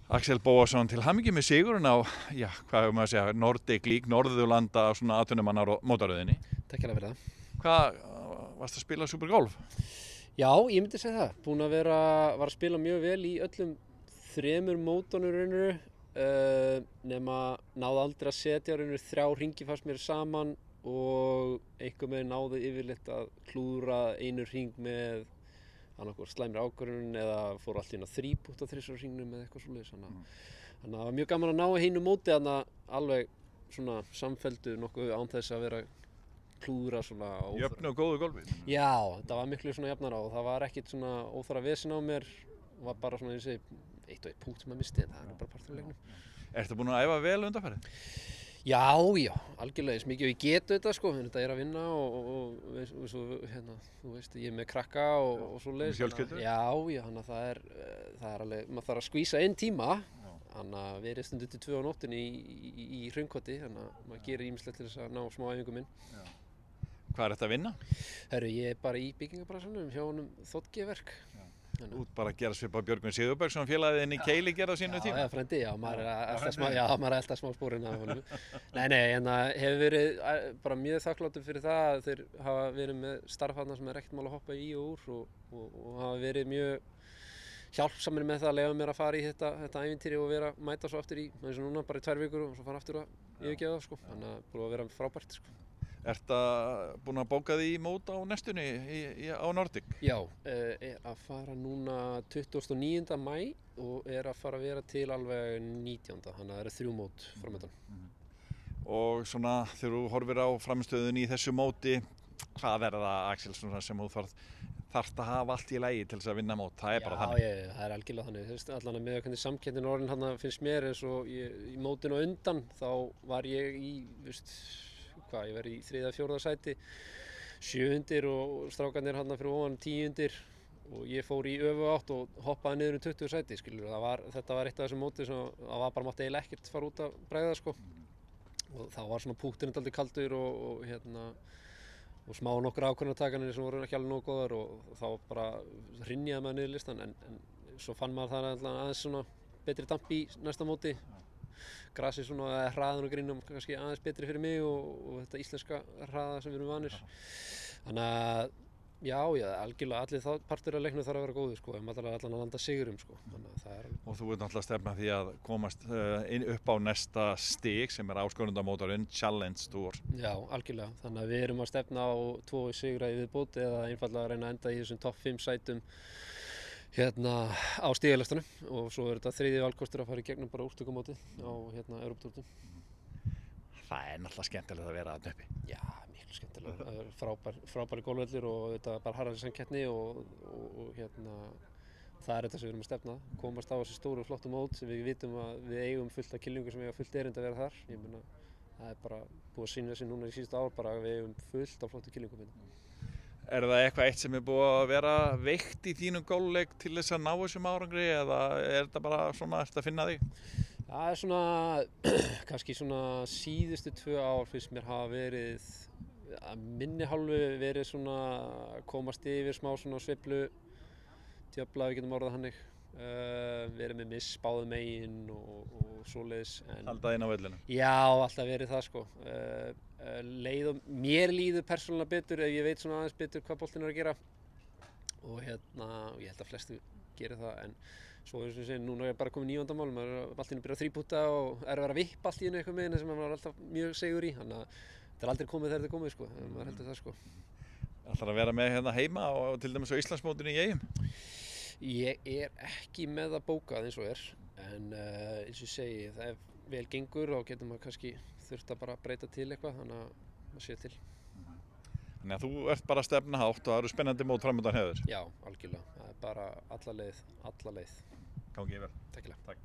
Axel Bóasson, til hamingju með sigurinn á, já, hvað hefur maður að segja, Nordic League, Norðurlanda, svona atvinnumannar og mótaröðinni. Takk fyrir það. Hvað, varst að spila Supergolf? Já, ég myndi segja það. Búinn að var að spila mjög vel í öllum 3 mótunum rauninu, nema náði aldrei að setja rauninu 3 hringi fannst mér saman og einhver með náði yfirleitt að klúðra einu hring með annarkvort slæmri ákvörðun eða fór allt í einu 3 pútt á 3 hringnum eða eitthvað svoleiðis. Þannig að það var mjög gaman að ná hinu móti þarna alveg svona samfelldu nokkuð án þess að vera klúðra svona óþarfa. Jöfnu og góðu golfi? Já, þetta var miklu svona jafnara og það var ekkert svona óþarfa vesen á mér. Það var bara svona, ég segi, 1 og 1 pútt sem að misti en það er bara partur af leiknum. Ertu búinn að æfa vel undanfarið? Já, algjörlega, eins mikið og ég getu þetta sko, en þetta er að vinna og svo, hérna, þú veist, ég er með krakka og svoleiðis. Með fjölskyldu? Já, þannig að það er alveg, maður þarf að skvísa inn tíma, þannig að við erum stundum til 2 á nóttinni í Hraunkoti, þannig að maður gerir ýmislegt til þess að ná smá æfingum inn. Já. Hvað er þetta að vinna? Herru, ég er bara í byggingarbransanum hjá honum Þóttgeverk. Út bara að gera svipað Björgvin Sigurbergsson félagið inn í Keili gerði á sínu tíma? Já, frendi, maður er að elta smá spórin af honum. Nei, en það hefur verið bara mjög þakkláttur fyrir það að þeir hafa verið með starfhæfna sem er ekkert mál að hoppa í og úr og hafa verið mjög hjálpsamir með það að leyfa mér að fara í þetta ævintýri og mæta svo aftur í, eins og núna, bara í 2 vikur og svo fara aftur að yfirgefa það, sko. Þannig að búið að vera frábært, sko. Ertu búinn að bóka því í mót á næstunni á Nordic? Já, er að fara núna 29. maí og er að fara að vera til alveg 19. Þannig að það eru 3 mót framöndan. Og svona þegar þú horfir á framstöðunni í þessu móti, hvað er það, Axel, svona sem þú þarft að hafa allt í lagi til þess að vinna mót? Það er bara þannig. Já, það er algjörlega þannig. Þú veist, allan að með hvernig samkeppnin orðin hann finnst mér eins og í mótinu undan, þá var ég í, ég verið í 3. eða 4. sæti, 7. og strákarnir hann fyrir ofan 10. og ég fór í öfugátt og hoppaði niður 20 sæti, skilur. Þetta var eitt af þessum móti sem það var bara mátti eiginlega ekkert fara út að bregða, sko. Og þá var svona púkturinn dálítið kaldur og smá nokkur ákvörðunartakanir sem voru ekki alveg nógu góðar og þá bara hrynjaði maður niður listan en svo fann maður það aðeins svona betri damp í næsta móti. Grasið svona hraðan og grínum kannski aðeins betri fyrir mig og þetta íslenska hraða sem við erum vanir. Þannig að já, algjörlega allir þá partur af leiknum þarf að vera góður, sko, ef maður allan að landa sigurum, sko. Þannig að það er alveg. Og þú ert náttúrulega að stefna því að komast upp á næsta stig sem er áskorundamótorinn Challenge Tour. Já, algjörlega. Þannig að við erum að stefna á 2 sigra í viðbót eða einfallega að reyna að enda í þessum topp 5 sætum hérna á stigalistanum og svo er þetta 3. valkostur að fara í gegnum bara úrstökumótið á Evróputúrnum. Það er náttúrulega skemmtilegt að vera þarna uppi. Já, miklu skemmtilega. Það er frábæri golfvellir og þetta er bara harðari samkeppni og það er þetta sem við erum að stefna. Komast á þessi stóru og flottu mót sem við vitum að við eigum fullt af kyllingum sem eiga fullt erindi að vera þar. Ég meina, það er bara búið að sýna þessi núna í síðustu ár bara að við eigum fullt af flottu kyllingum hérna. Er það eitthvað eitt sem er búið að vera veikt í þínum golfleik til þess að ná þessum árangri eða er þetta bara svona eftir að finna þig? Það er svona, kannski svona síðustu 2 ár finnst mér hafa verið, að minni hálfu verið svona komast yfir smá svona sveiflu, djöfla við getum orðað þannig, verið með miss báðum megin og svoleiðis. Halda inn á vellinu? Já, alltaf verið það, sko. Mér líður persónulega betur ef ég veit svona aðeins betur hvað boltinn er að gera og ég held að flestu gera það en svo eins og ég segi, núna er ég bara komið 9. mál, maður er alltaf að byrja að 3-pútta og er að vera að vippa allt í einu eitthvað með henni sem maður er alltaf mjög segur í, þannig að þetta er aldrei komið þegar þetta er komið, sko, maður heldur það, sko. Ætlarðu að vera með hérna heima og til dæmis á Íslandsmótinu í Eyjum? Ég er ekki með það bókað eins og en eins og ég segi, það er vel gengur og getur maður kannski þurft að bara breyta til eitthvað, þannig að maður sé til. Þannig að þú ert bara að stefna hátt og það eru spennandi mót framöndan hjá þér? Já, algjörlega. Það er bara alla leið. Gangi vel. Takk.